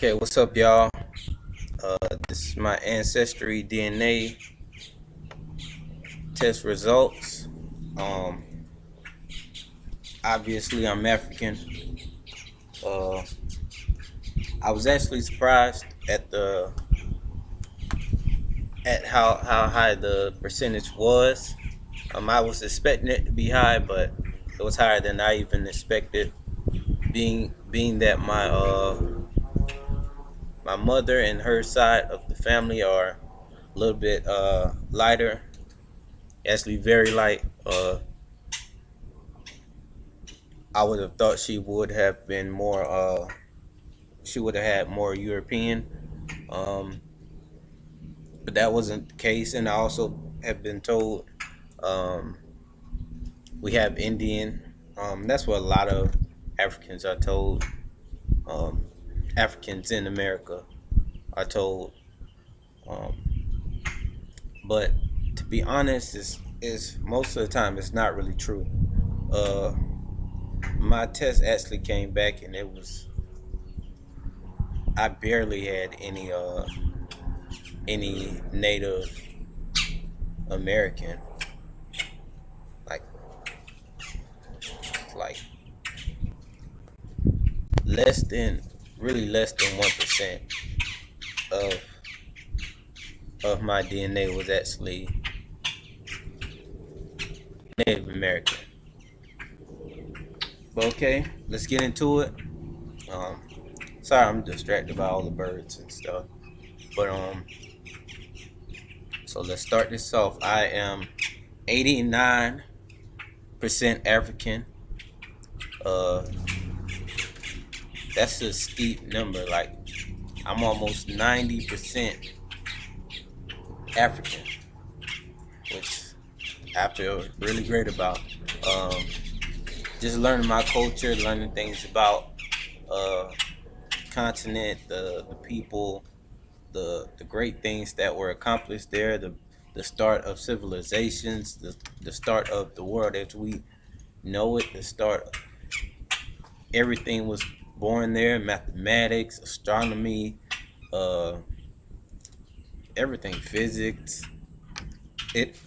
Okay, what's up, y'all? This is my Ancestry DNA test results. Um, Obviously, I'm African. Uh, I was actually surprised at how high the percentage was. I was expecting it to be high, but it was higher than I even expected. Being that my mother and her side of the family are a little bit lighter, actually very light. I would have thought she would have been more. She would have had more European, um, but that wasn't the case. And I also have been told um, we have Indian. That's what a lot of Africans are told. Um, Africans in America are told. Um, but to be honest, is most of the time it's not really true. Uh, my test actually came back and it was I barely had any Native American, like like less than really less than 1% of my DNA was actually Native American. But okay, let's get into it. Um, Sorry, I'm distracted by all the birds and stuff. But so let's start this off. I am 89% African. Uh, that's a steep number. Like I'm almost 90% African, which I feel really great about. Um, just learning my culture, learning things about uh, continent, the people, the great things that were accomplished there, the start of civilizations, the start of the world as we know it, the start everything was born there, mathematics, astronomy, uh, everything, physics. It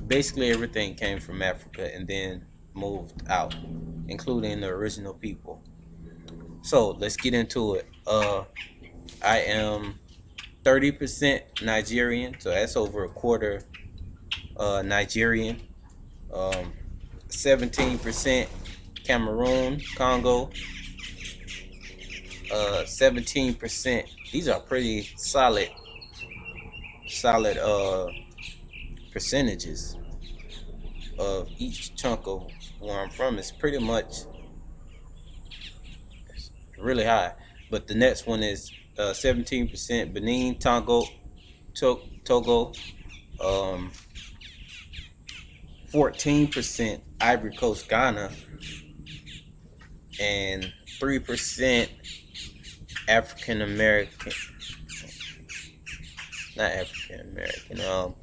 basically everything came from Africa and then moved out, including the original people. So let's get into it. I am 30% Nigerian, so that's over a quarter Nigerian. 17% Cameroon, Congo. 17%. These are pretty solid percentages of each chunk of where I'm from. It's pretty much really high. But the next one is 17% Benin, Togo, um, 14% Ivory Coast, Ghana, and 3% African American, not African American,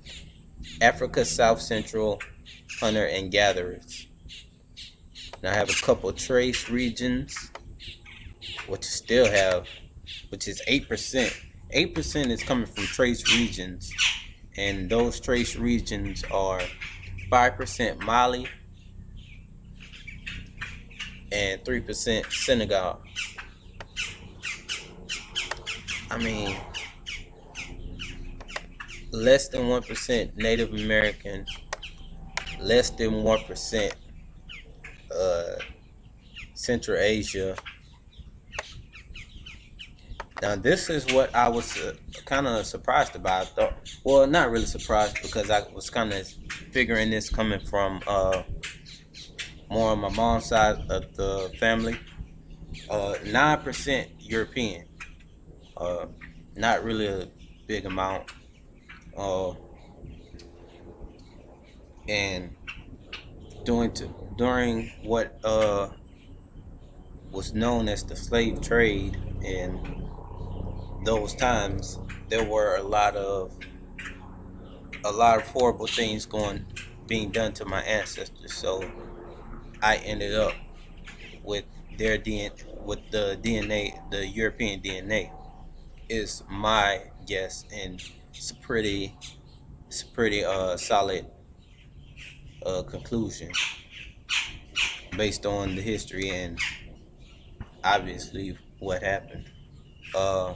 Africa South Central hunter and gatherers. Now I have a couple trace regions, which is 8%. 8% is coming from trace regions, and those trace regions are 5% Mali and 3% Senegal. I mean, less than 1% Native American, less than 1% uh, Central Asia. Now, this is what I was kind of surprised about. I thought, well, not really surprised because I was kind of figuring this coming from more on my mom's side of the family. 9% European. Uh, Not really a big amount. Uh, and during what was known as the slave trade in those times, there were a lot of horrible things being done to my ancestors. So I ended up with with the DNA, the European DNA. is my guess, and it's a pretty solid conclusion based on the history and obviously what happened. Uh,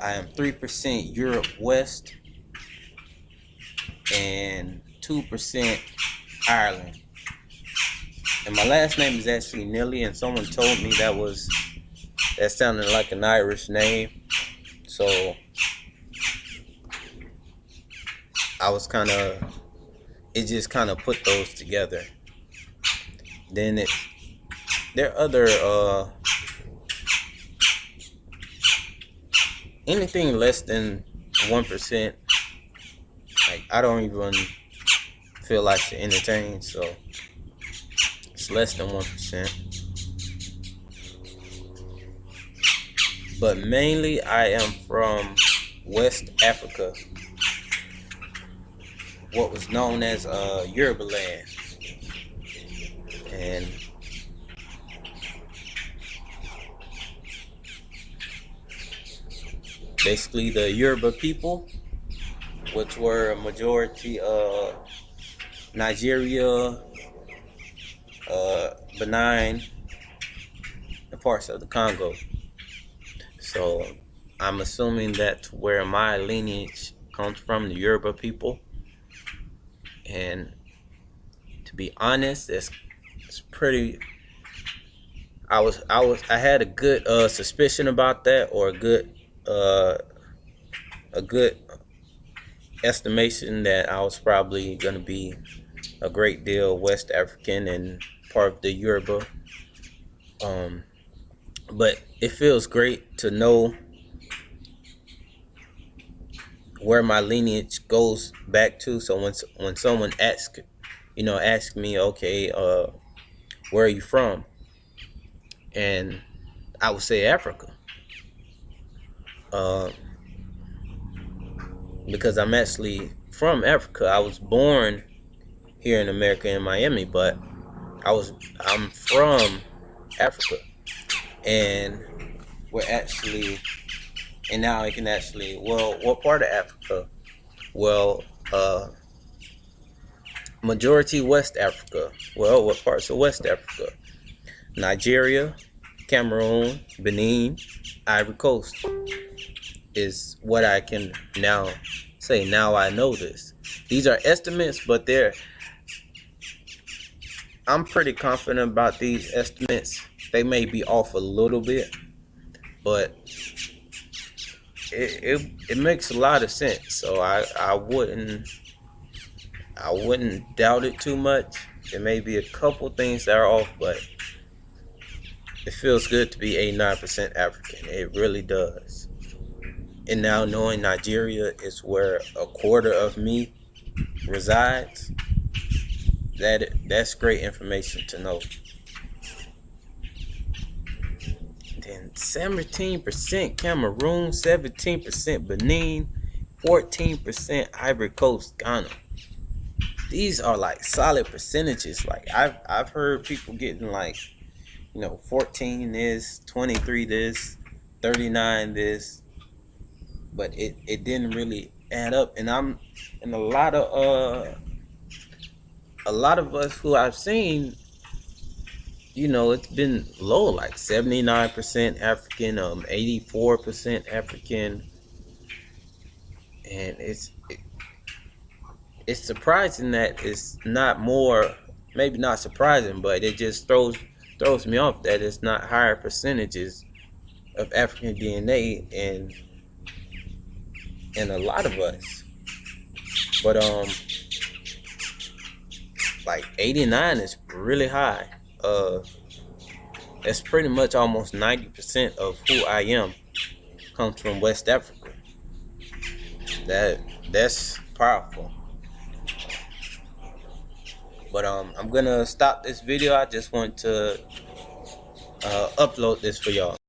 I am 3% Europe West and 2% Ireland. And my last name is actually Nilly, and someone told me that sounded like an Irish name. So I was it just kind of put those together. Then there are other anything less than 1%. Like, I don't even feel like to entertain, so it's less than 1%. But mainly I am from West Africa, what was known as Yoruba land. And basically the Yoruba people, which were a majority Nigeria, Benin, and parts of the Congo. So I'm assuming that's where my lineage comes from, the Yoruba people. And to be honest, it's pretty. I had a good suspicion about that, or a good estimation that I was probably gonna be a great deal West African and part of the Yoruba. But it feels great to know where my lineage goes back to. So when someone asks me, okay, where are you from? And I would say Africa, because I'm actually from Africa. I was born here in America, in Miami, but I'm from Africa, and now I can actually, well, what part of Africa? Well, majority West Africa. Well, what parts of West Africa? Nigeria, Cameroon, Benin, Ivory Coast is what I can now say. Now I know this. These are estimates, but I'm pretty confident about these estimates. They may be off a little bit, but it makes a lot of sense. So I wouldn't doubt it too much. There may be a couple things that are off, but it feels good to be 89% African. It really does. And now knowing Nigeria is where a quarter of me resides, that's great information to know. Then 17% Cameroon, 17% Benin, 14% Ivory Coast, Ghana. These are like solid percentages. Like I've heard people getting like, 14 this, 23 this, 39 this, but it didn't really add up. And a lot of us who I've seen, it's been low, like 79% African, 84% African, and it's surprising that it's not more. Maybe not surprising, but it just throws me off that it's not higher percentages of African DNA in a lot of us. But like 89 is really high. That's pretty much almost 90% of who I am comes from West Africa. That's powerful. But I'm gonna stop this video. I just want to upload this for y'all.